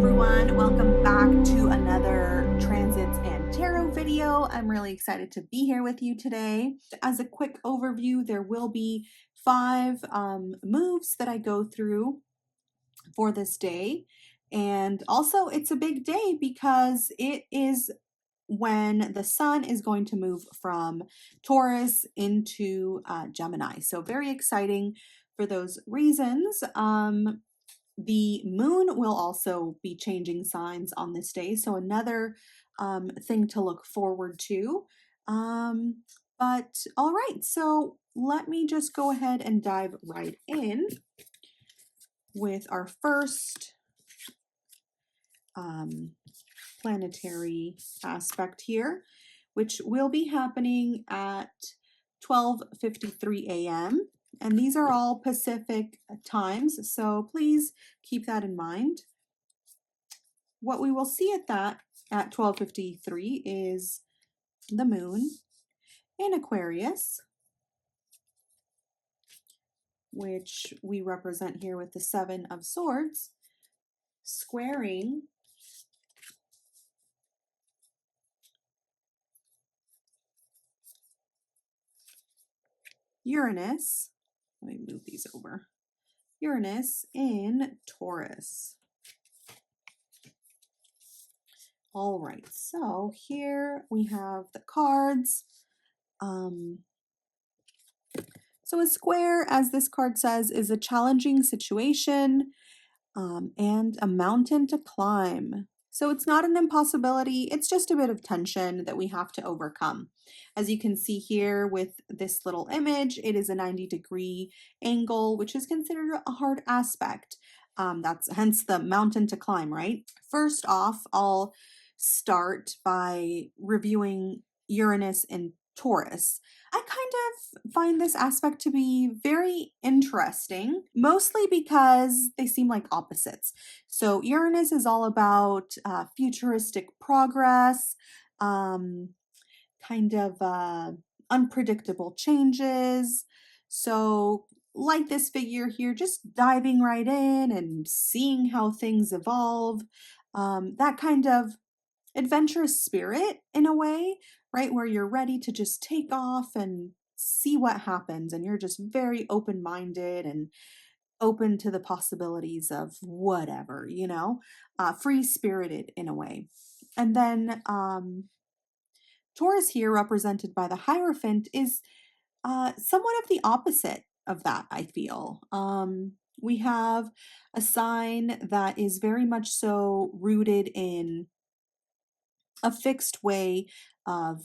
everyone, welcome back to another transits and tarot video. I'm really excited to be here with you today. As a quick overview, there will be 5 moves that I go through for this day, and also it's a big day because it is when the sun is going to move from Taurus into Gemini. So very exciting for those reasons. The moon will also be changing signs on this day, so another thing to look forward to. But all right, so let me just go ahead and dive right in with our first planetary aspect here, which will be happening at 12:53 a.m. And these are all Pacific times, so please keep that in mind. What we will see at 12:53 is the moon in Aquarius, which we represent here with the 7 of Swords, squaring Uranus. Let me move these over. Uranus in Taurus. All right, so here we have the cards. So a square, as this card says, is a challenging situation and a mountain to climb. So it's not an impossibility, it's just a bit of tension that we have to overcome. As you can see here with this little image, it is a 90-degree angle, which is considered a hard aspect. That's hence the mountain to climb, right? First off, I'll start by reviewing Uranus in Taurus. I kind of find this aspect to be very interesting, mostly because they seem like opposites. So Uranus is all about futuristic progress, kind of unpredictable changes. So like this figure here, just diving right in and seeing how things evolve, that kind of adventurous spirit in a way, right? Where you're ready to just take off and see what happens, and you're just very open-minded and open to the possibilities of whatever, free-spirited in a way. And then Taurus here, represented by the Hierophant, is somewhat of the opposite of that, I feel. We have a sign that is very much so rooted in a fixed way of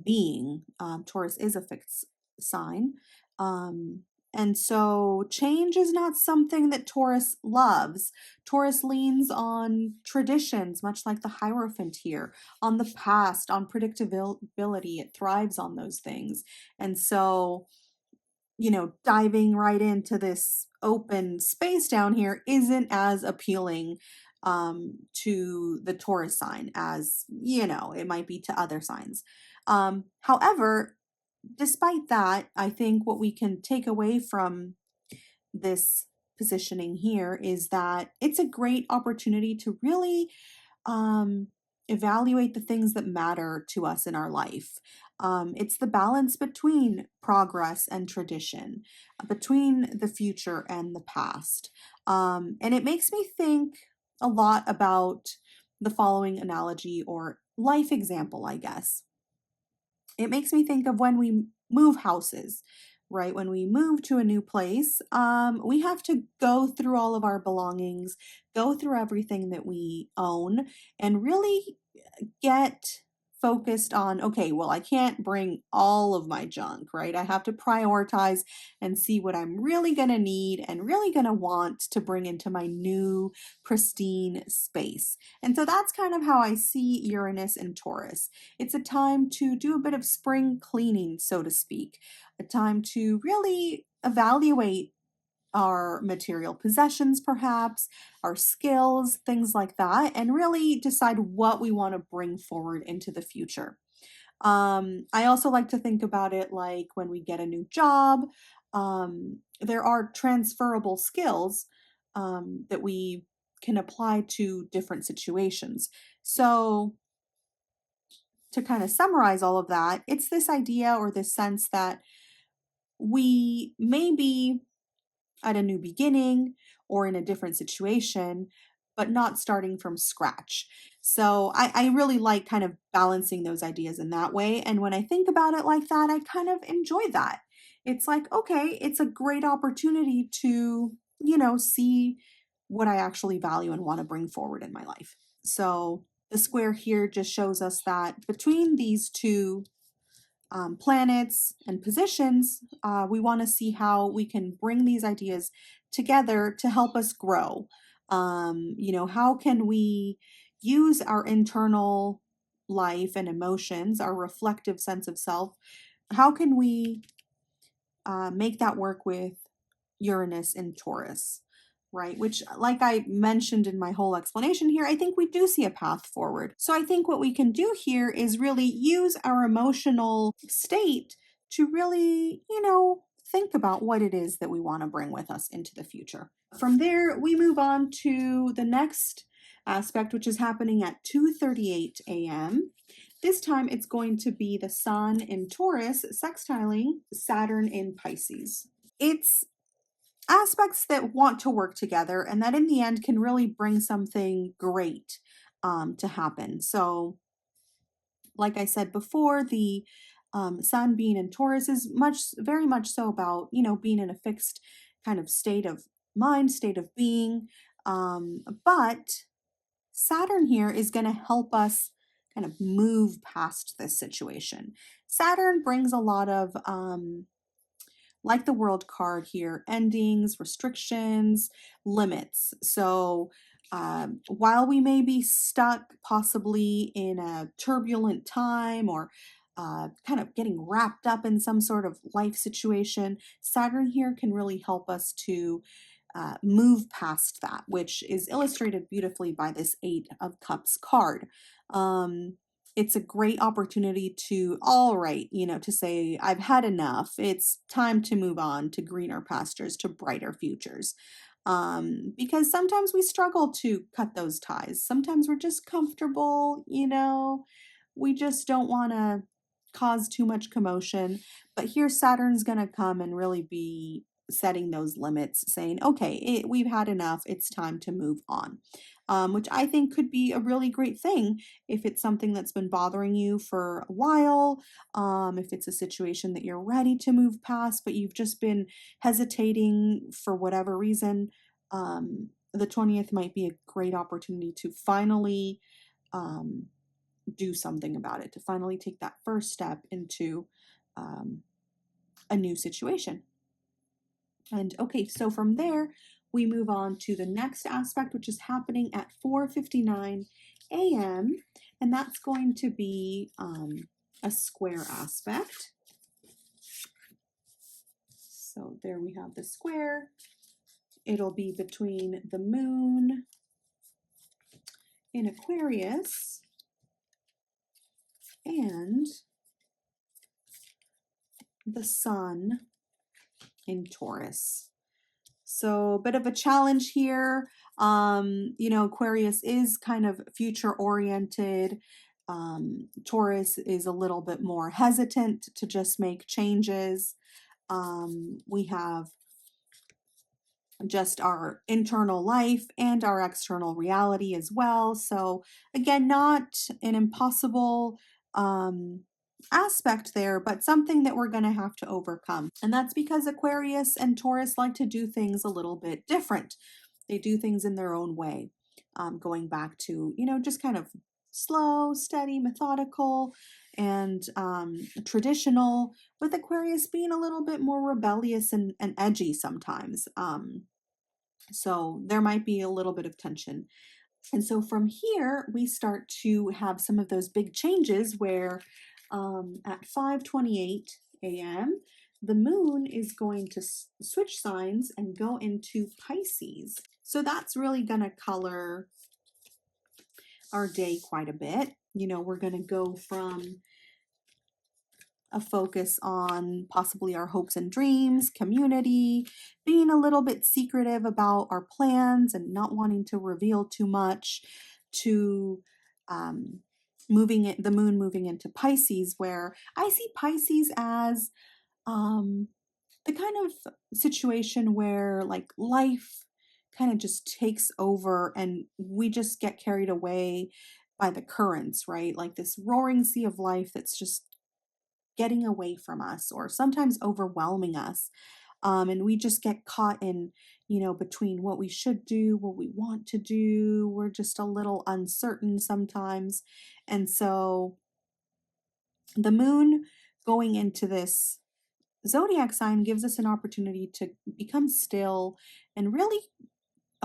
being. Taurus is a fixed sign. And so change is not something that Taurus loves. Taurus leans on traditions, much like the Hierophant here, on the past, on predictability. It thrives on those things. And so, diving right into this open space down here isn't as appealing to the Taurus sign as, it might be to other signs. However, despite that, I think what we can take away from this positioning here is that it's a great opportunity to really evaluate the things that matter to us in our life. It's the balance between progress and tradition, between the future and the past. And it makes me think a lot about the following analogy or life example, I guess. It makes me think of when we move houses, right? When we move to a new place, we have to go through all of our belongings, go through everything that we own, and really get focused on, okay, well, I can't bring all of my junk, right? I have to prioritize and see what I'm really going to need and really going to want to bring into my new pristine space. And so that's kind of how I see Uranus and Taurus. It's a time to do a bit of spring cleaning, so to speak, a time to really evaluate our material possessions, perhaps, our skills, things like that, and really decide what we want to bring forward into the future. I also like to think about it like when we get a new job, there are transferable skills that we can apply to different situations. So to kind of summarize all of that, it's this idea or this sense that we may be at a new beginning or in a different situation, but not starting from scratch. So I really like kind of balancing those ideas in that way. And when I think about it like that, I kind of enjoy that. It's like, okay, it's a great opportunity to, see what I actually value and want to bring forward in my life. So the square here just shows us that between these two planets and positions, we want to see how we can bring these ideas together to help us grow. How can we use our internal life and emotions, our reflective sense of self? How can we make that work with Uranus and Taurus, right? Which, like I mentioned in my whole explanation here, I think we do see a path forward. So I think what we can do here is really use our emotional state to really, think about what it is that we want to bring with us into the future. From there, we move on to the next aspect, which is happening at 2:38 a.m. This time it's going to be the Sun in Taurus sextiling Saturn in Pisces. It's aspects that want to work together and that in the end can really bring something great to happen. So, like I said before, the Sun being in Taurus is very much so about, being in a fixed kind of state of mind, state of being. But Saturn here is going to help us kind of move past this situation. Saturn brings a lot of like the world card here, endings, restrictions, limits. So while we may be stuck possibly in a turbulent time or kind of getting wrapped up in some sort of life situation, Saturn here can really help us to move past that, which is illustrated beautifully by this Eight of Cups card. It's a great opportunity to, all right, to say, I've had enough. It's time to move on to greener pastures, to brighter futures. Because sometimes we struggle to cut those ties. Sometimes we're just comfortable, we just don't want to cause too much commotion. But here, Saturn's going to come and really be setting those limits, saying, okay, we've had enough. It's time to move on. Which I think could be a really great thing if it's something that's been bothering you for a while, if it's a situation that you're ready to move past, but you've just been hesitating for whatever reason. The 20th might be a great opportunity to finally do something about it, to finally take that first step into a new situation. And okay, so from there, we move on to the next aspect, which is happening at 4:59 a.m. And that's going to be a square aspect. So there we have the square. It'll be between the moon in Aquarius and the sun in Taurus. So a bit of a challenge here. Aquarius is kind of future oriented. Taurus is a little bit more hesitant to just make changes. We have just our internal life and our external reality as well. So again, not an impossible aspect there, but something that we're going to have to overcome. And that's because Aquarius and Taurus like to do things a little bit different. They do things in their own way, going back to, just kind of slow, steady, methodical, and traditional, with Aquarius being a little bit more rebellious and edgy sometimes. So there might be a little bit of tension. And so from here, we start to have some of those big changes where at 5:28 a.m., the moon is going to switch signs and go into Pisces. So that's really going to color our day quite a bit. We're going to go from a focus on possibly our hopes and dreams, community, being a little bit secretive about our plans and not wanting to reveal too much, to um, the moon moving into Pisces, where I see Pisces as um, the kind of situation where like life kind of just takes over and we just get carried away by the currents, right? Like this roaring sea of life that's just getting away from us or sometimes overwhelming us. And we just get caught in, between what we should do, what we want to do. We're just a little uncertain sometimes. And so the moon going into this zodiac sign gives us an opportunity to become still and really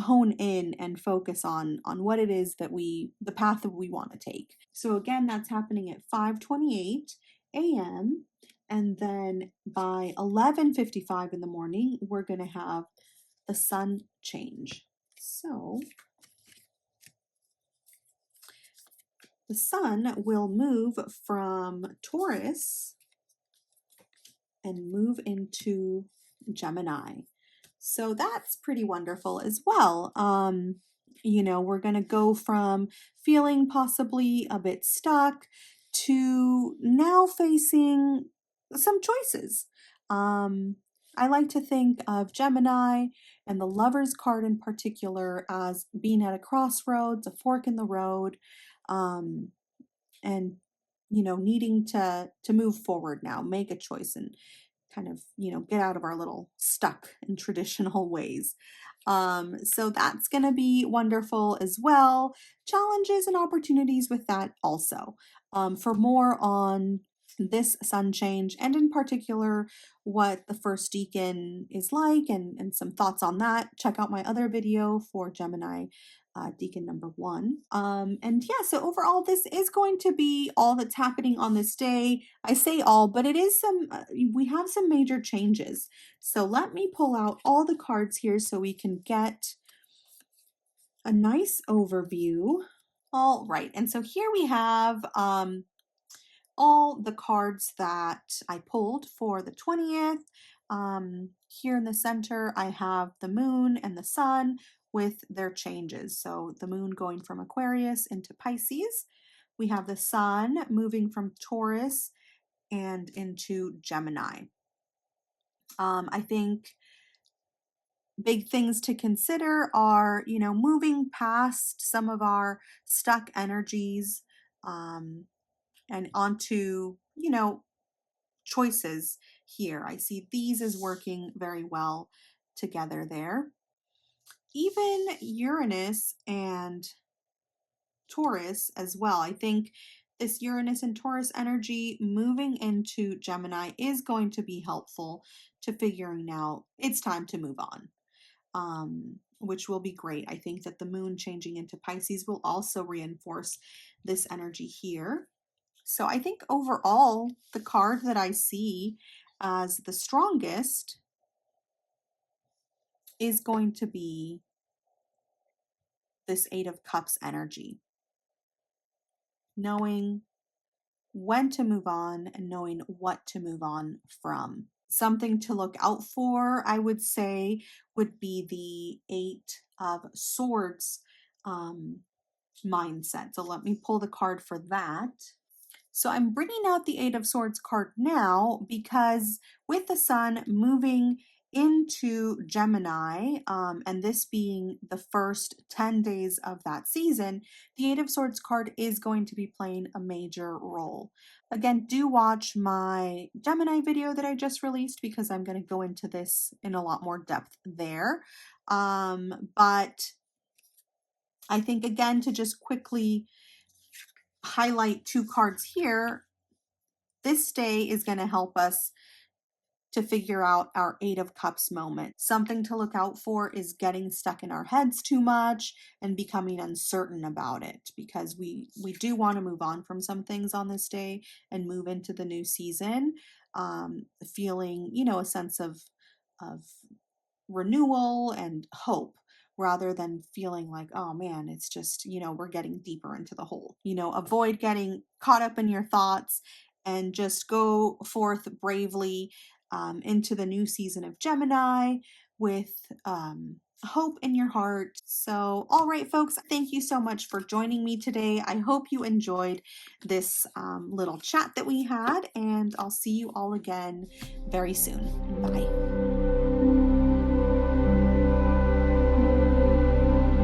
hone in and focus on what it is that the path that we want to take. So again, that's happening at 5:28 a.m. and then by 11:55 in the morning, we're going to have the sun change. So the sun will move from Taurus and move into Gemini. So that's pretty wonderful as well. We're going to go from feeling possibly a bit stuck to now facing some choices. I like to think of Gemini and the Lover's card in particular as being at a crossroads, a fork in the road, um, and needing to move forward now, make a choice, and kind of, get out of our little stuck in traditional ways. So that's going to be wonderful as well. Challenges and opportunities with that also. For more on this sun change and in particular what the first decan is like and some thoughts on that, check out my other video for Gemini deacon number 1. And yeah, so overall, this is going to be all that's happening on this day. I say all, but it is we have some major changes. So let me pull out all the cards here so we can get a nice overview. All right, and so here we have all the cards that I pulled for the 20th. Here in the center, I have the moon and the sun with their changes. So the moon going from Aquarius into Pisces. We have the sun moving from Taurus and into Gemini. I think big things to consider are, moving past some of our stuck energies and onto, choices here. I see these as working very well together there. Even Uranus and Taurus as well. I think this Uranus and Taurus energy moving into Gemini is going to be helpful to figuring out it's time to move on, which will be great. I think that the moon changing into Pisces will also reinforce this energy here. So I think overall, the card that I see as the strongest is going to be this Eight of Cups energy. Knowing when to move on and knowing what to move on from. Something to look out for, I would say, would be the Eight of Swords mindset. So let me pull the card for that. So I'm bringing out the Eight of Swords card now because with the sun moving into Gemini, and this being the first 10 days of that season, the Eight of Swords card is going to be playing a major role. Again, do watch my Gemini video that I just released because I'm going to go into this in a lot more depth there. But I think, again, to just quickly highlight two cards here, this day is going to help us to figure out our Eight of Cups moment. Something to look out for is getting stuck in our heads too much and becoming uncertain about it, because we do want to move on from some things on this day and move into the new season, feeling, a sense of renewal and hope, rather than feeling like, oh man, it's just, we're getting deeper into the hole. Avoid getting caught up in your thoughts and just go forth bravely into the new season of Gemini with hope in your heart. So, all right, folks, thank you so much for joining me today. I hope you enjoyed this little chat that we had, and I'll see you all again very soon. Bye.